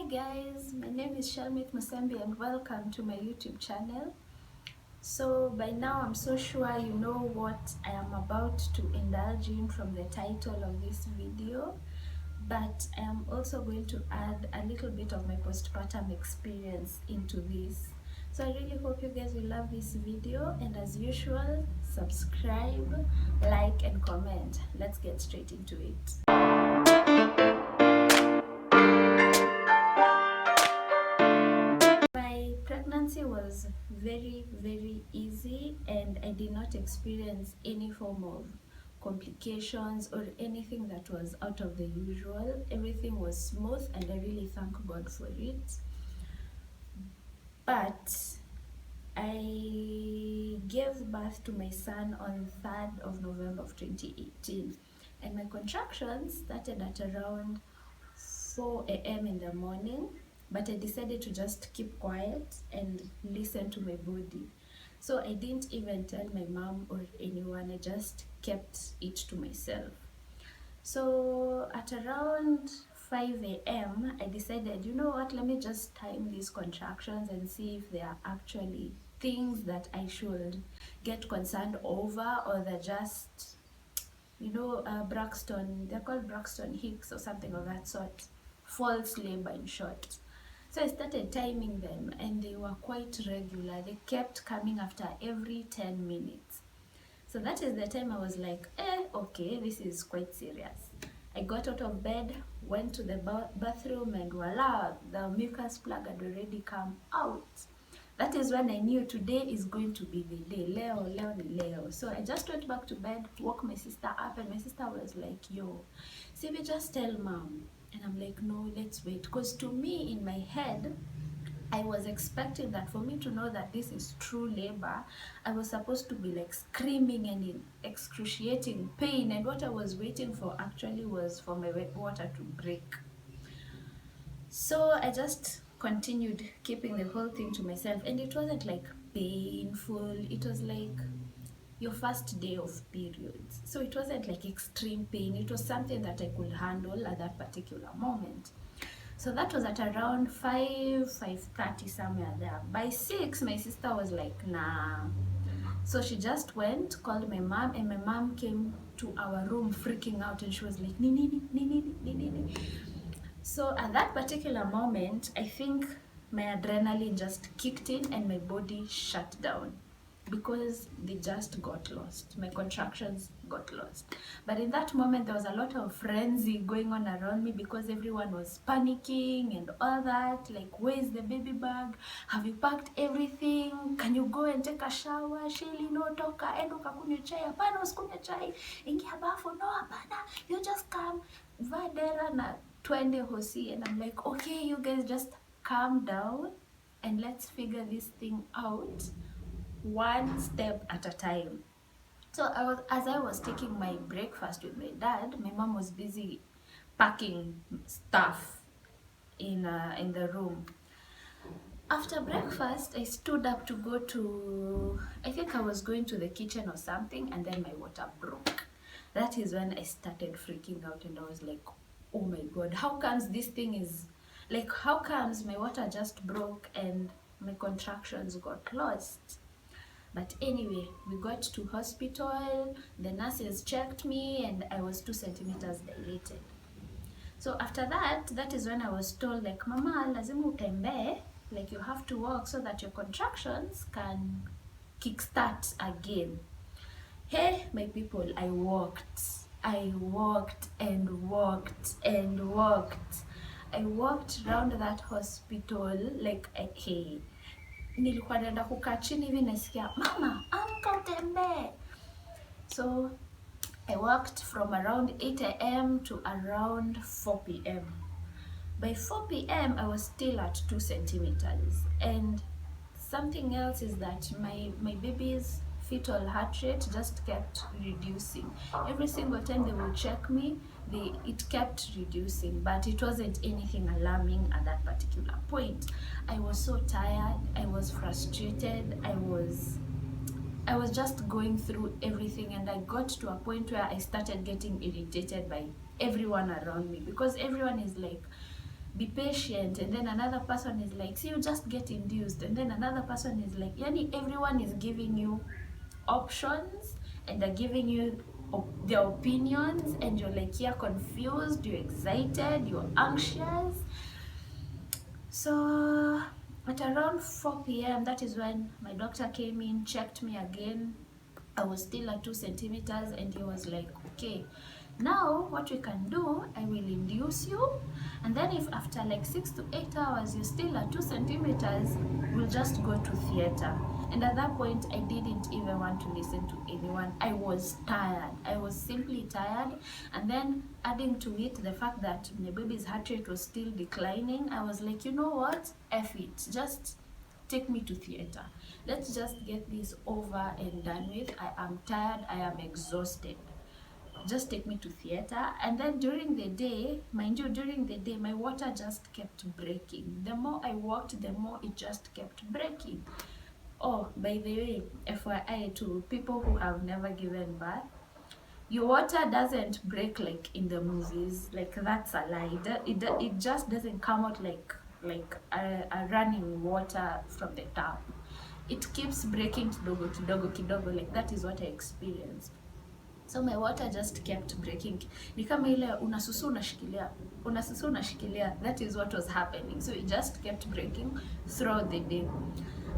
guys, my name is Shalmit Musambi and welcome to my YouTube channel. So by now I'm so sure you know what I am about to indulge in from the title of this video, but I am also going to add a little bit of my postpartum experience into this. So I really hope you guys will love this video, and as usual, subscribe, like and comment. Let's get straight into it. Pregnancy was very easy, and I did not experience any form of complications or anything that was out of the usual. Everything was smooth and I really thank God for it. But I gave birth to my son on 3rd of November of 2018, and my contractions started at around 4 a.m. in the morning, but I decided to just keep quiet and listen to my body. So I didn't even tell my mom or anyone, I just kept it to myself. So at around 5 a.m. I decided, you know what, let me just time these contractions and see if they are actually things that I should get concerned over, or they're just, you know, Braxton, they're called Braxton Hicks or something of that sort. False labor in short. So I started timing them and they were quite regular. They kept coming after every 10 minutes. So that is the time I was like, okay, this is quite serious. I got out of bed, went to the bathroom, and voila, the mucus plug had already come out. That is when I knew today is going to be the day. Leo. So I just went back to bed, woke my sister up, and my sister was like, yo, see, we just tell mom. And I'm like, no, let's wait. Because to me, in my head, I was expecting that for me to know that this is true labor, I was supposed to be like screaming and in excruciating pain. And what I was waiting for actually was for my water to break. So I just continued keeping the whole thing to myself, and it wasn't like painful. It was like your first day of periods, so it wasn't like extreme pain. It was something that I could handle at that particular moment. So that was at around 5:30, somewhere there. By 6 my sister was like, nah. So she just went, called my mom, and my mom came to our room freaking out, and she was like, ni. So at that particular moment, I think my adrenaline just kicked in and my body shut down, because they just got lost. My contractions got lost. But in that moment, there was a lot of frenzy going on around me, because everyone was panicking and all that. Like, where's the baby bag? Have you packed everything? Can you go and take a shower? Shelly, no, toka, endo kakunywe chai. Hapana, usikunywe chai. Ingia bafu, no, hapana. You just come, vadera na twende hosi. And I'm like, okay, you guys just calm down and let's figure this thing out one step at a time. So as I was taking my breakfast with my dad, my mom was busy packing stuff in the room. After breakfast, I stood up to go to, I think I was going to the kitchen or something, and then my water broke. That is when I started freaking out, and I was like, oh my God, how comes this thing is, like, how comes my water just broke and my contractions got lost? But anyway, we got to hospital, the nurses checked me, and I was 2 centimeters dilated. So after that, that is when I was told, like, mama, lazima utembe, like you have to walk so that your contractions can kickstart again. Hey, my people, I walked and walked. I walked around that hospital like, hey, nilikuwa naenda kukaa chini hivi nasikia, mama, amka utembee. So I walked from around 8 a.m. to around 4 p.m. By 4 p.m. I was still at 2 centimeters. And something else is that my baby's fetal heart rate just kept reducing. Every single time they would check me, it kept reducing, but it wasn't anything alarming at that particular point. I was so tired, I was frustrated, I was just going through everything, and I got to a point where I started getting irritated by everyone around me, because everyone is like, be patient, and then another person is like, see, you just get induced, and then another person is like, yani everyone is giving you options and they're giving you their opinions, and you're like, you're confused, you're excited, you're anxious. So at around 4 p.m, that is when my doctor came in, checked me again. I was still at 2 centimeters, and he was like, okay, now what we can do, I will induce you, and then if after like 6 to 8 hours you're still at 2 centimeters, we'll just go to theater. And at that point, I didn't even want to listen to anyone. I was tired. I was simply tired. And then adding to it the fact that my baby's heart rate was still declining, I was like, you know what, F it, just take me to theater. Let's just get this over and done with. I am tired, I am exhausted. Just take me to theater. And then during the day, mind you, during the day, my water just kept breaking. The more I walked, the more it just kept breaking. Oh, by the way, FYI to people who have never given birth, your water doesn't break like in the movies. Like, that's a lie. It just doesn't come out like a running water from the tap. It keeps breaking kidogo kidogo kidogo. Like, that is what I experienced. So my water just kept breaking. Ni kama ile unasusu unashikilia. That is what was happening. So it just kept breaking throughout the day.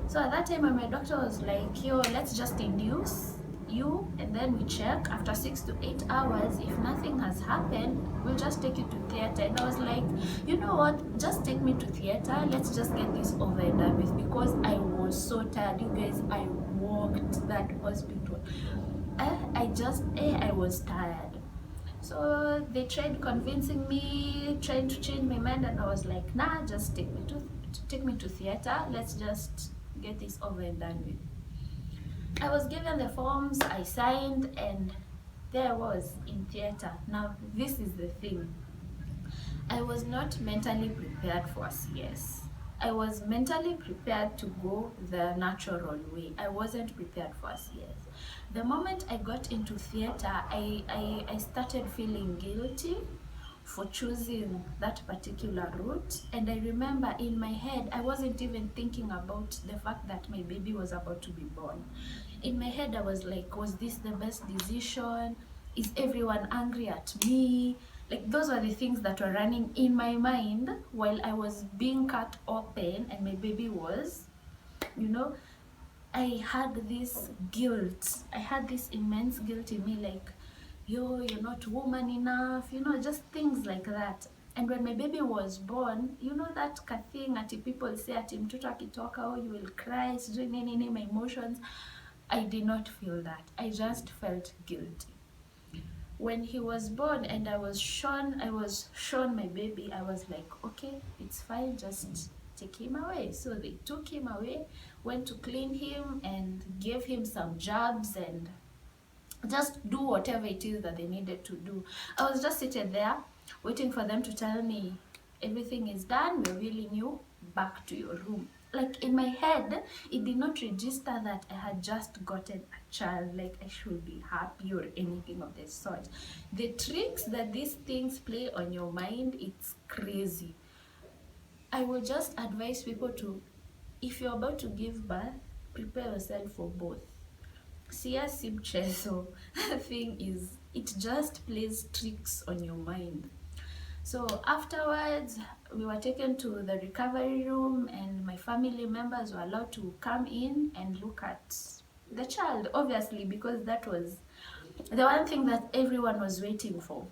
So at that time, my doctor was like, yo, let's just induce you, and then we check after 6 to 8 hours. If nothing has happened, we'll just take you to theater. And I was like, you know what, just take me to theater. Let's just get this over and done with, because I was so tired. You guys, I walked that hospital. I was tired. So they tried convincing me, trying to change my mind, and I was like, nah, just take me to theater. Let's just get this over and done with. I was given the forms, I signed, and there I was in theater. Now, this is the thing. I was not mentally prepared for CS. I was mentally prepared to go the natural way. I wasn't prepared for CS. The moment I got into theater, I started feeling guilty for choosing that particular route. And I remember in my head, I wasn't even thinking about the fact that my baby was about to be born. In my head, I was like, was this the best decision? Is everyone angry at me? Like, those were the things that were running in my mind while I was being cut open and my baby was, I had this guilt. I had this immense guilt in me, like, yo, you're not woman enough, just things like that. And when my baby was born, that thing ati people say ati mtoto akitoka, oh, you will cry, sijui nini, my emotions. I did not feel that. I just felt guilty. When he was born and I was shown my baby, I was like, okay, it's fine, just take him away. So they took him away, went to clean him and gave him some jabs and just do whatever it is that they needed to do. I was just sitting there waiting for them to tell me everything is done, we're wheeling you back to your room. Like, in my head, it did not register that I had just gotten a child, like I should be happy or anything of the sort. The tricks that these things play on your mind, it's crazy. I would just advise people to, if you're about to give birth, prepare yourself for both. CS mchezo thing is, it just plays tricks on your mind. So afterwards, we were taken to the recovery room and my family members were allowed to come in and look at the child, obviously, because that was the one thing that everyone was waiting for.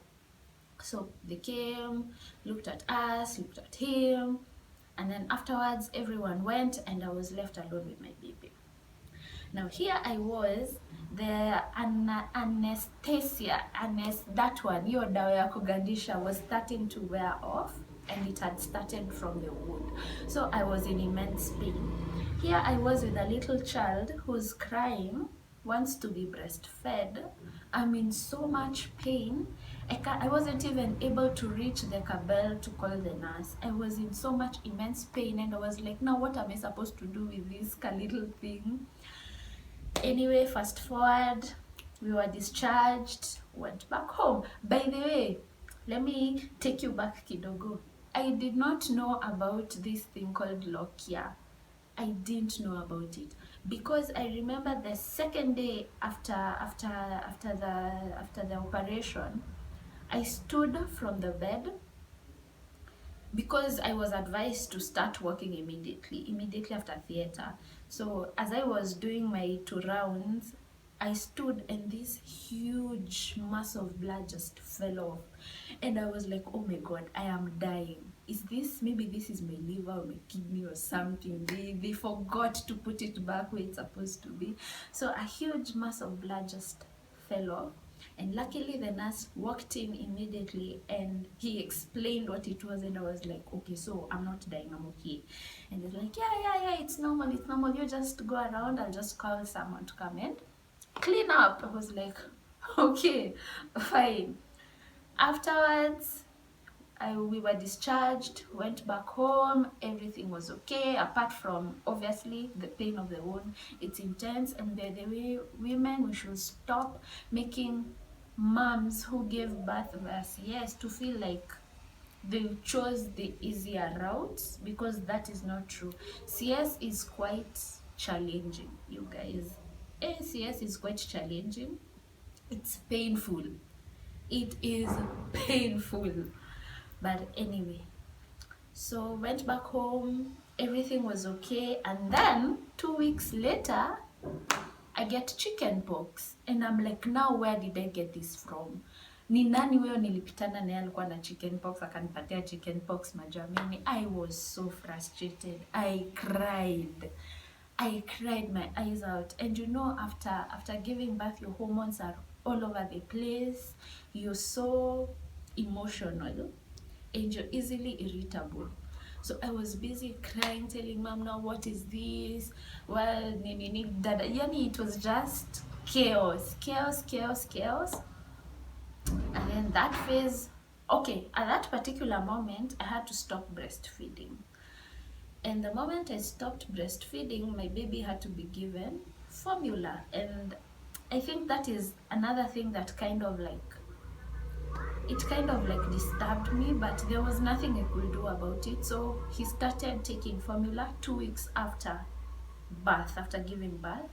So they came, looked at us, looked at him, and then afterwards everyone went and I was left alone with my baby. Now here I was, the anesthesia, that one, hiyo dawa ya kugandisha, was starting to wear off and it had started from the wound. So I was in immense pain. Here I was with a little child who's crying, wants to be breastfed. I'm in so much pain. I wasn't even able to reach the bell to call the nurse. I was in so much immense pain and I was like, now what am I supposed to do with this little thing? Anyway, fast forward, we were discharged, went back home. By the way, let me take you back kidogo. I did not know about this thing called lochia. I didn't know about it because I remember the second day after the operation, I stood from the bed because I was advised to start working immediately after theater. So as I was doing my 2 rounds, I stood and this huge mass of blood just fell off. And I was like, oh my God, I am dying. Is this, maybe this is my liver or my kidney or something. They forgot to put it back where it's supposed to be. So a huge mass of blood just fell off. And luckily the nurse walked in immediately and he explained what it was, and I was like, okay, so I'm not dying, I'm okay. And he's like, yeah, it's normal, you just go around, I'll just call someone to come and clean up. I was like, okay, fine. Afterwards, we were discharged, went back home, everything was okay, apart from obviously the pain of the wound. It's intense, and the way women, we should stop making moms who gave birth with CS to feel like they chose the easier routes, because that is not true. CS is quite challenging, you guys. CS is quite challenging. It's painful. It is painful. But anyway, so went back home, everything was okay, and then 2 weeks later I get chicken pox, and I'm like, now where did I get this from? Ni nani huyo nilipitana naye alikuwa na chicken pox akanipatia chicken pox majamini? I was so frustrated. I cried my eyes out. And you know, after giving birth, your hormones are all over the place, you're so emotional and you're easily irritable. So I was busy crying, telling mom, now what is this? Well, dada. Yani, it was just chaos. And then that phase, okay, at that particular moment, I had to stop breastfeeding. And the moment I stopped breastfeeding, my baby had to be given formula. And I think that is another thing that kind of like disturbed me, but there was nothing I could do about it. So he started taking formula 2 weeks after birth, after giving birth.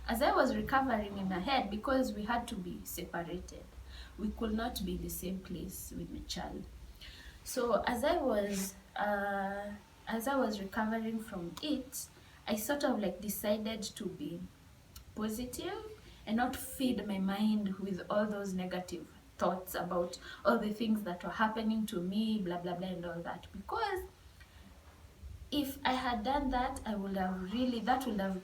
As I was recovering in my head, because we had to be separated, we could not be in the same place with my child. So as I was recovering from it, I sort of like decided to be positive and not feed my mind with all those negative thoughts about all the things that were happening to me, blah blah blah and all that. Because if I had done that, that would have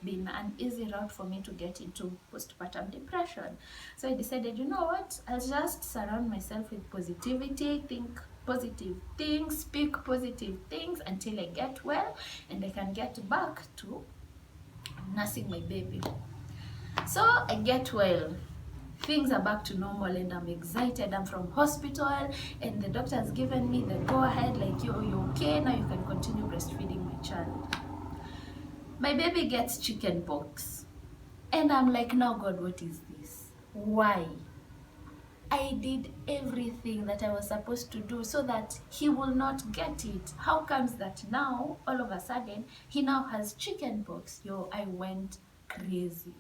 been an easy route for me to get into postpartum depression. So I decided, you know what, I'll just surround myself with positivity, think positive things, speak positive things until I get well and I can get back to nursing my baby. So I get well, things are back to normal, and I'm excited. I'm from hospital and the doctor has given me the go ahead, like, you're okay, now you can continue breastfeeding my child. My baby gets chicken pox and I'm like, now God, what is this? Why? I did everything that I was supposed to do so that he will not get it. How comes that now all of a sudden he now has chicken pox? I went crazy.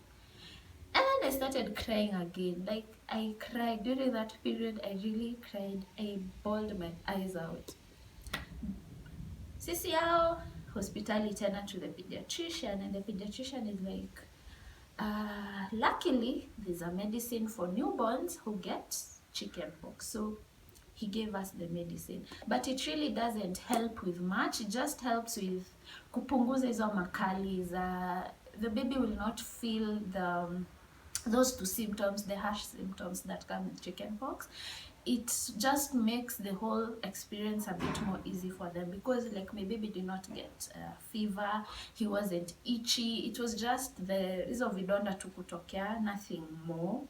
And then I started crying again. Like, I cried during that period. I really cried. I bawled my eyes out. Sisi yao hospitali tena to the pediatrician, and the pediatrician is like, luckily there's a medicine for newborns who get chicken pox. So he gave us the medicine, but it really doesn't help with much. It just helps with kupunguza hizo makali. The baby will not feel those two symptoms, the harsh symptoms that come with chickenpox. It just makes the whole experience a bit more easy for them, because like my baby did not get fever, he wasn't itchy, it was just the hizo vidonda tu kutokea, nothing more.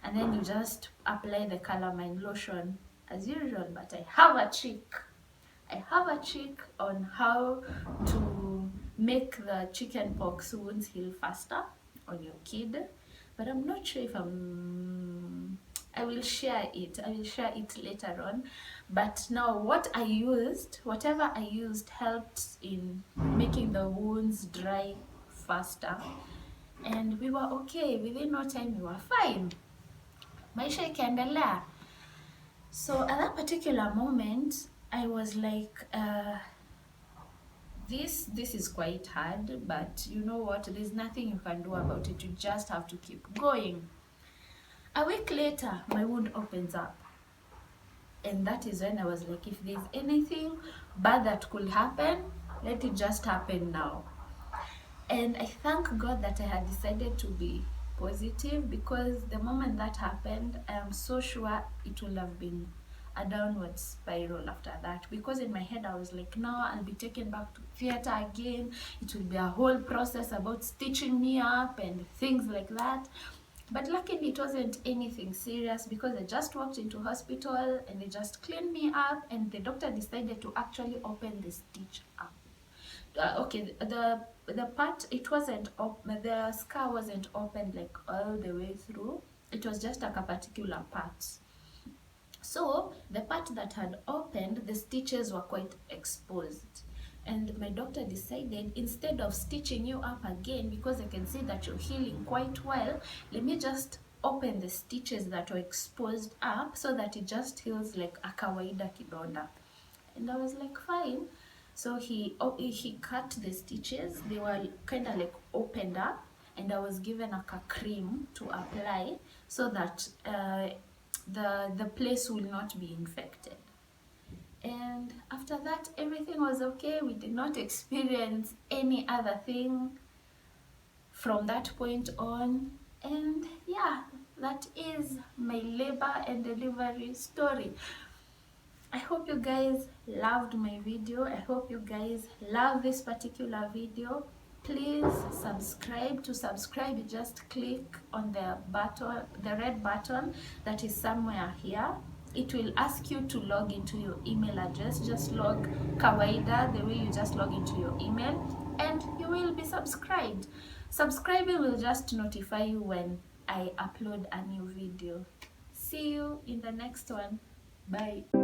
And then you just apply the calamine lotion as usual. But I have a trick on how to make the chickenpox wounds heal faster on your kid, but I'm not sure if I will share it later on. But now whatever I used helped in making the wounds dry faster, and we were okay. Within no time we were fine, maisha ikaendelea. So at that particular moment I was like, this is quite hard, but you know what, there's nothing you can do about it. You just have to keep going. A week later my wound opens up, and that is when I was like, if there's anything bad that could happen, let it just happen now. And I thank God that I had decided to be positive, because the moment that happened, I am so sure it would have been a downward spiral after that, because in my head I was like, no, I'll be taken back to theater again. It will be a whole process about stitching me up and things like that. But luckily it wasn't anything serious, because I just walked into hospital and they just cleaned me up, and the doctor decided to actually open the stitch up. Okay, the part, it wasn't the scar wasn't open like all the way through. It was just like a particular part. So the part that had opened, the stitches were quite exposed, and my doctor decided, instead of stitching you up again, because I can see that you're healing quite well, let me just open the stitches that were exposed up, so that it just heals like a kawaida kidonda. And I was like, fine. So he cut the stitches. They were kind of like opened up, and I was given like a cream to apply, so that the place will not be infected. And after that everything was okay. We did not experience any other thing from that point on. And yeah, that is my labor and delivery story. I hope you guys loved my video. I hope you guys love this particular video. Please subscribe. To subscribe, you just click on the button, the red button that is somewhere here. It will ask you to log into your email address. Just log kawaida, the way you just log into your email, and you will be subscribed. Subscribing will just notify you when I upload a new video. See you in the next one. Bye.